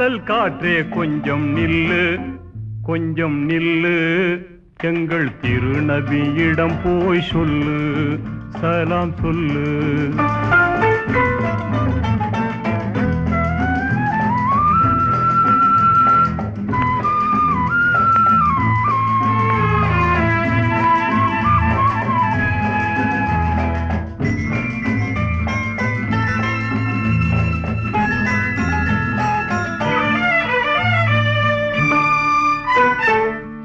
தென்றல் காற்றே கொஞ்சம் நில்லு, கொஞ்சம் நில்லு, எங்கள் திருநபியிடம் போய் சொல்லு, சலாம் சொல்லு.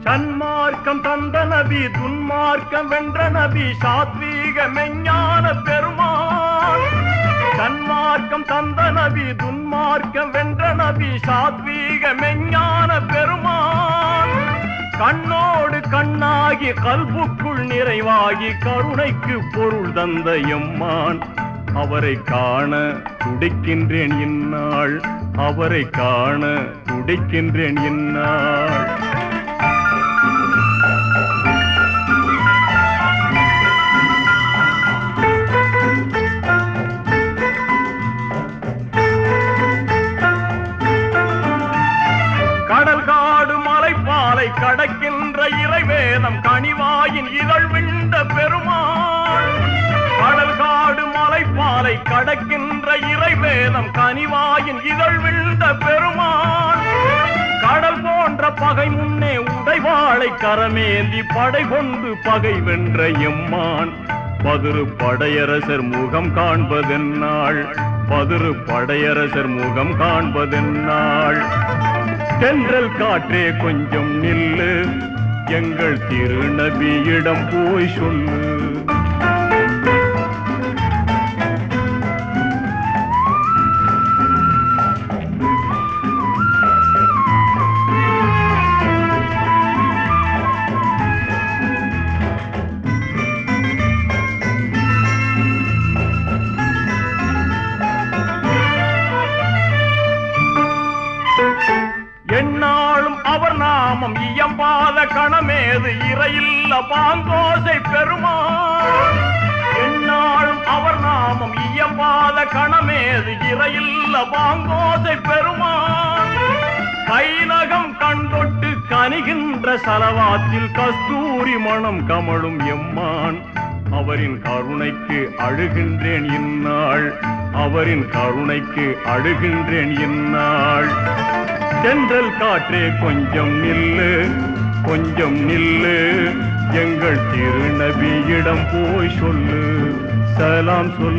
சன்மார்க்கம் தந்த நபி, துன்மார்க்கம் வென்ற நபி, சாத்வீக மெஞ்ஞான பெருமான். சன்மார்க்கம் தந்த நபி, துன்மார்க்கம் வென்ற நபி, சாத்வீக மெஞ்ஞான பெருமான். கண்ணோடு கண்ணாகி கல்புக்குள் நிறைவாகி கருணைக்கு பொருள் தந்த எம்மான். அவரை காண துடிக்கின்றேன் இந்நாள், அவரை காண துடிக்கின்றேன் இந்நாள். கடல் காடு மலை பாலை கடக்கின்ற இறைவேதம் கனிவாயின் இதழ் விண்ட பெருமாள். கடல் காடு மலை பாலை கடக்கின்ற இறைவேதம் கனிவாயின் இதழ் விண்ட பெருமாள். கடல் போன்ற பகை முன்னே உடைவாளை கரமேந்தி படை கொண்டு பகை வென்ற எம்மான். பதிரு படையரசர் முகம் காண்பதென்னாள், பதிரு படையரசர் முகம் காண்பதென்னாள். தென்றல் காற்றே கொஞ்சம் நில்லு, எங்கள் திருநபியிடம் போய் சொல்லு. என்னாலும் அவர் நாமம் இயம்பாத கணமேது இறையில்ல பாங்கோசை பெருமாள். என்னாலும் அவர் நாமம் இயம்பாத கணமேது இறையில்ல பாங்கோசை பெருமாள். கைநகம் கண்டொட்டு கனிகின்ற சலவாத்தில் கஸ்தூரி மணம் கமழும் எம்மான். அவரின் கருணைக்கு அழுகின்றேன் இந்நாள், அவரின் கருணைக்கு அழுகின்றேன் இந்நாள். தென்றல் காற்றே கொஞ்சம் நில்லு, கொஞ்சம் நில்லு, எங்கள் திருநபியிடம் போய் சொல்லு, சலாம் சொல்லு.